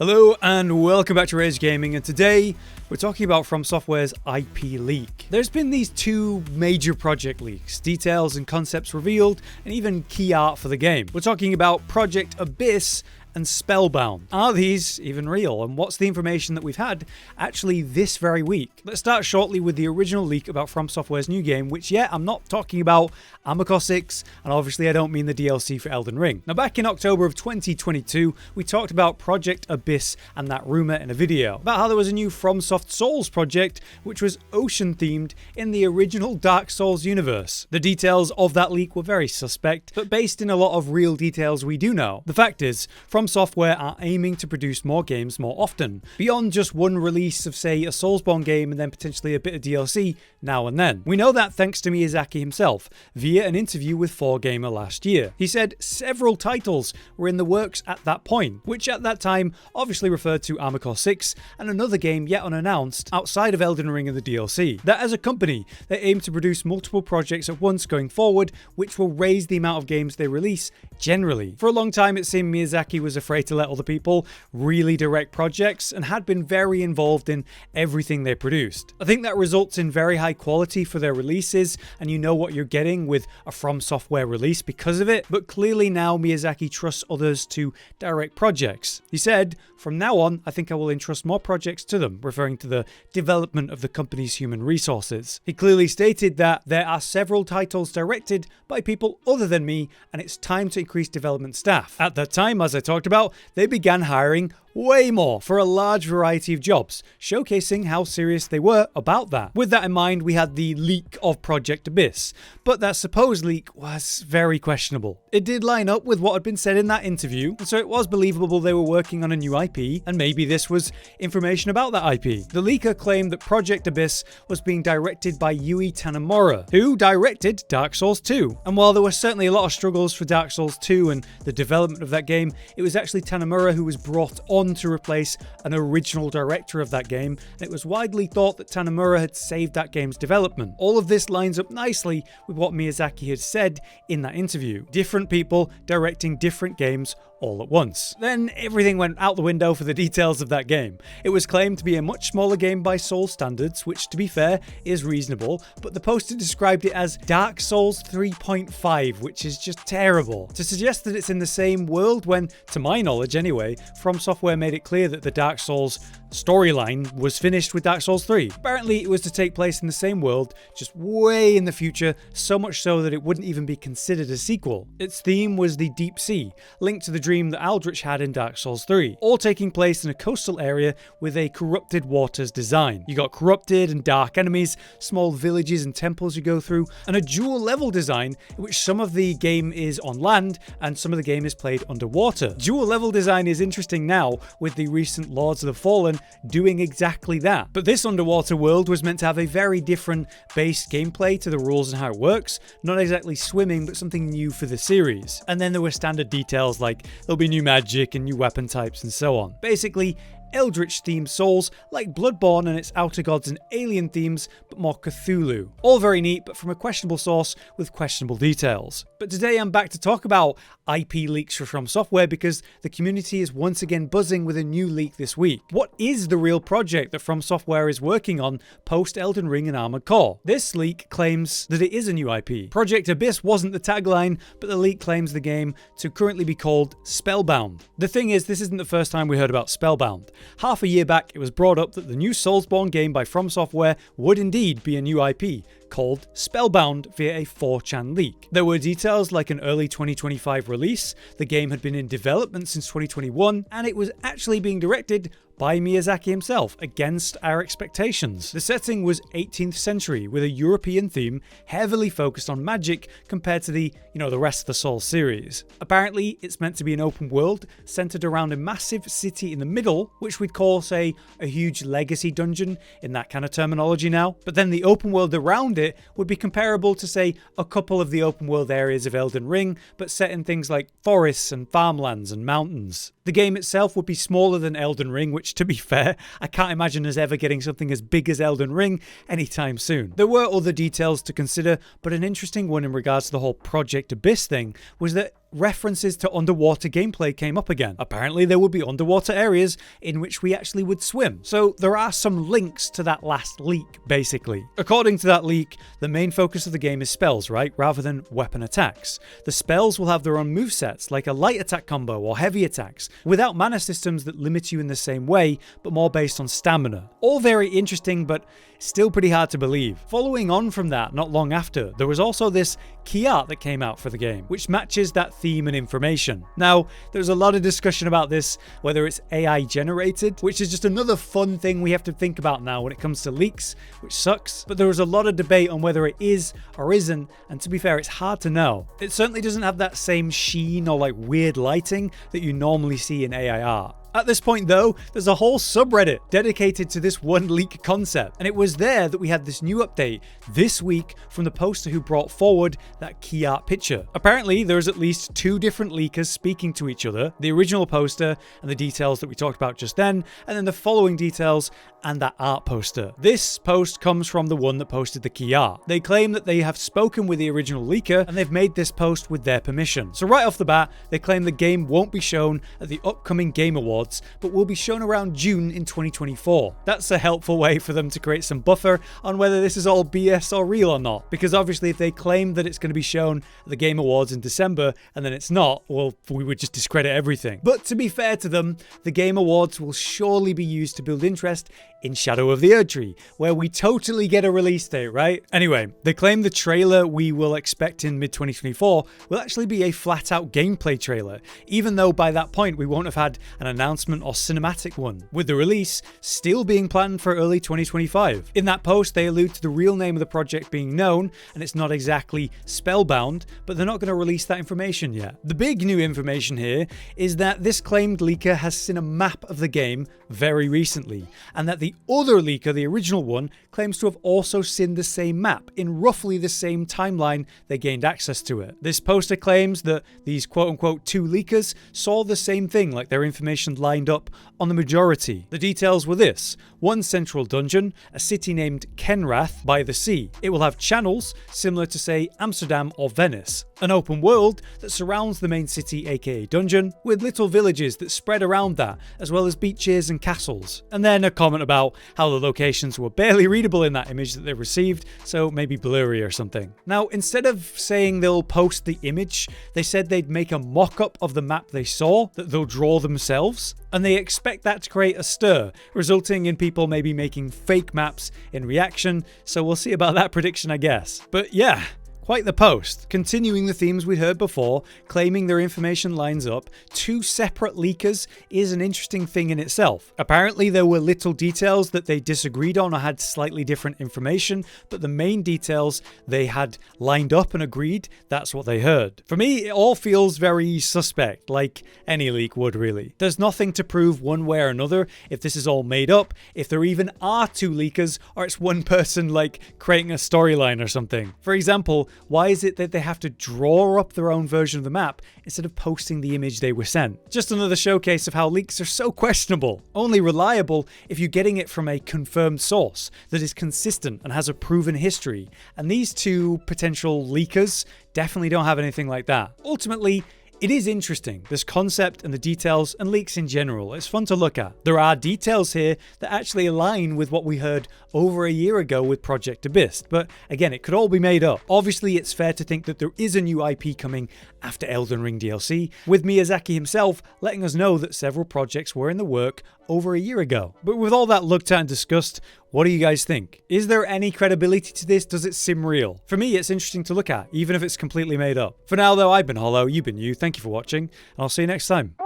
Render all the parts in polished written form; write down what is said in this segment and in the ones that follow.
Hello and welcome back to Rage Gaming, and today we're talking about FromSoftware's IP leak. There's been these two major project leaks, details and concepts revealed, and even key art for the game. We're talking about Project Abyss and Spellbound. Are these even real, and what's the information that we've had actually this very week? Let's start shortly with the original leak about FromSoftware's new game, which I'm not talking about Arcane 6, and obviously I don't mean the DLC for Elden Ring. Now, back in October of 2022, we talked about Project Abyss and that rumor in a video, about how there was a new FromSoft Souls project which was ocean themed in the original Dark Souls universe. The details of that leak were very suspect, but based in a lot of real details we do know. The fact is, FromSoftware are aiming to produce more games more often, beyond just one release of, say, a Soulsborne game and then potentially a bit of DLC now and then. We know that thanks to Miyazaki himself, via an interview with 4Gamer last year. He said several titles were in the works at that point, which at that time obviously referred to Arcane 6 and another game yet unannounced outside of Elden Ring and the DLC. That as a company, they aim to produce multiple projects at once going forward, which will raise the amount of games they release generally. For a long time, it seemed Miyazaki was afraid to let other people really direct projects and had been very involved in everything they produced. I think that results in very high quality for their releases, and you know what you're getting with a FromSoftware release because of it, but clearly now Miyazaki trusts others to direct projects. He said, "From now on, I think I will entrust more projects to them," referring to the development of the company's human resources. He clearly stated that there are several titles directed by people other than me, and it's time to increase development staff. At that time, as I talked about, they began hiring way more for a large variety of jobs, showcasing how serious they were about that. With that in mind, we had the leak of Project Abyss, but that supposed leak was very questionable. It did line up with what had been said in that interview, so it was believable they were working on a new IP, and maybe this was information about that IP. The leaker claimed that Project Abyss was being directed by Yui Tanemura, who directed Dark Souls 2. And while there were certainly a lot of struggles for Dark Souls 2 and the development of that game, it was actually Tanemura who was brought on to replace an original director of that game, and it was widely thought that Tanemura had saved that game's development. All of this lines up nicely with what Miyazaki had said in that interview. Different people directing different games all at once. Then everything went out the window for the details of that game. It was claimed to be a much smaller game by Souls standards, which to be fair is reasonable, but the poster described it as Dark Souls 3.5, which is just terrible. To suggest that it's in the same world when, to my knowledge anyway, FromSoftware made it clear that the Dark Souls storyline was finished with Dark Souls 3. Apparently it was to take place in the same world, just way in the future, so much so that it wouldn't even be considered a sequel. Its theme was the deep sea, linked to the dream that Aldrich had in Dark Souls 3, all taking place in a coastal area with a corrupted waters design. You got corrupted and dark enemies, small villages and temples you go through, and a dual level design in which some of the game is on land and some of the game is played underwater. Dual level design is interesting now with the recent Lords of the Fallen doing exactly that. But this underwater world was meant to have a very different base gameplay to the rules and how it works, not exactly swimming, but something new for the series. And then there were standard details like there'll be new magic and new weapon types and so on. Basically, Eldritch-themed Souls like Bloodborne and its outer gods and alien themes, but more Cthulhu. All very neat, but from a questionable source with questionable details. But today I'm back to talk about IP leaks for FromSoftware because the community is once again buzzing with a new leak this week. What is the real project that FromSoftware is working on post Elden Ring and Armored Core? This leak claims that it is a new IP. Project Abyss wasn't the tagline, but the leak claims the game to currently be called Spellbound. The thing is, this isn't the first time we heard about Spellbound. Half a year back, it was brought up that the new Soulsborne game by FromSoftware would indeed be a new IP, called Spellbound via a 4chan leak. There were details like an early 2025 release, the game had been in development since 2021, and it was actually being directed by Miyazaki himself, against our expectations. The setting was 18th century with a European theme heavily focused on magic compared to the rest of the Souls series. Apparently, it's meant to be an open world centered around a massive city in the middle, which we'd call, say, a huge legacy dungeon in that kind of terminology now. But then the open world around behind it would be comparable to, say, a couple of the open world areas of Elden Ring, but set in things like forests and farmlands and mountains. The game itself would be smaller than Elden Ring, which, to be fair, I can't imagine us ever getting something as big as Elden Ring anytime soon. There were other details to consider, but an interesting one in regards to the whole Project Abyss thing was that references to underwater gameplay came up again. Apparently there would be underwater areas in which we actually would swim. So there are some links to that last leak, basically. According to that leak, the main focus of the game is spells, right? Rather than weapon attacks. The spells will have their own movesets, like a light attack combo or heavy attacks, without mana systems that limit you in the same way, but more based on stamina. All very interesting, but still pretty hard to believe. Following on from that, not long after, there was also this key art that came out for the game, which matches that theme and information. Now, there's a lot of discussion about this, whether it's AI generated, which is just another fun thing we have to think about now when it comes to leaks, which sucks, but there was a lot of debate on whether it is or isn't, and to be fair, it's hard to know. It certainly doesn't have that same sheen or like weird lighting that you normally see in AI art. At this point though, there's a whole subreddit dedicated to this one leak concept, and it was there that we had this new update this week from the poster who brought forward that key art picture. Apparently there's at least two different leakers speaking to each other, the original poster and the details that we talked about just then, and then the following details and that art poster. This post comes from the one that posted the key art. They claim that they have spoken with the original leaker and they've made this post with their permission. So right off the bat, they claim the game won't be shown at the upcoming Game Awards, but will be shown around June in 2024. That's a helpful way for them to create some buffer on whether this is all BS or real or not, because obviously if they claim that it's going to be shown at the Game Awards in December and then it's not, well, we would just discredit everything. But to be fair to them, the Game Awards will surely be used to build interest in Shadow of the Erdtree, where we totally get a release date, right? Anyway, they claim the trailer we will expect in mid-2024 will actually be a flat-out gameplay trailer, even though by that point we won't have had an announcement or cinematic one, with the release still being planned for early 2025. In that post, they allude to the real name of the project being known, and it's not exactly Spellbound, but they're not going to release that information yet. The big new information here is that this claimed leaker has seen a map of the game very recently, and that the other leaker, the original one, claims to have also seen the same map in roughly the same timeline they gained access to it. This poster claims that these quote-unquote two leakers saw the same thing, like their information lined up on the majority. The details were this: one central dungeon, a city named Kenrath by the sea. It will have channels similar to, say, Amsterdam or Venice. An open world that surrounds the main city, aka dungeon, with little villages that spread around that, as well as beaches and castles. And then a comment about how the locations were barely readable in that image that they received, so maybe blurry or something. Now, instead of saying they'll post the image, they said they'd make a mock-up of the map they saw that they'll draw themselves, and they expect that to create a stir, resulting in people maybe making fake maps in reaction, so we'll see about that prediction, I guess. But yeah, quite the post. Continuing the themes we heard before, claiming their information lines up, two separate leakers is an interesting thing in itself. Apparently there were little details that they disagreed on or had slightly different information, but the main details they had lined up and agreed, that's what they heard. For me, it all feels very suspect, like any leak would really. There's nothing to prove one way or another if this is all made up, if there even are two leakers, or it's one person like creating a storyline or something. For example, why is it that they have to draw up their own version of the map instead of posting the image they were sent? Just another showcase of how leaks are so questionable. Only reliable if you're getting it from a confirmed source that is consistent and has a proven history. And these two potential leakers definitely don't have anything like that. Ultimately, it is interesting, this concept and the details and leaks in general. It's fun to look at. There are details here that actually align with what we heard over a year ago with Project Abyss, but again, it could all be made up. Obviously, it's fair to think that there is a new IP coming after Elden Ring DLC, with Miyazaki himself letting us know that several projects were in the work over a year ago. But with all that looked at and discussed, what do you guys think? Is there any credibility to this? Does it seem real? For me, it's interesting to look at, even if it's completely made up. For now though, I've been Hollow, you've been you, thank you for watching, and I'll see you next time.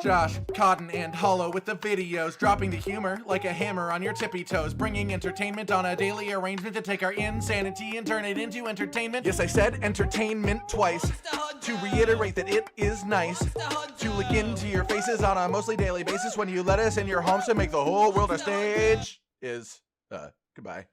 Josh, Cotton, and Hollow with the videos, dropping the humor like a hammer on your tippy toes, bringing entertainment on a daily arrangement to take our insanity and turn it into entertainment. Yes, I said entertainment twice, to reiterate that it is nice to look into your faces on a mostly daily basis when you let us in your homes to make the whole world a stage. Goodbye.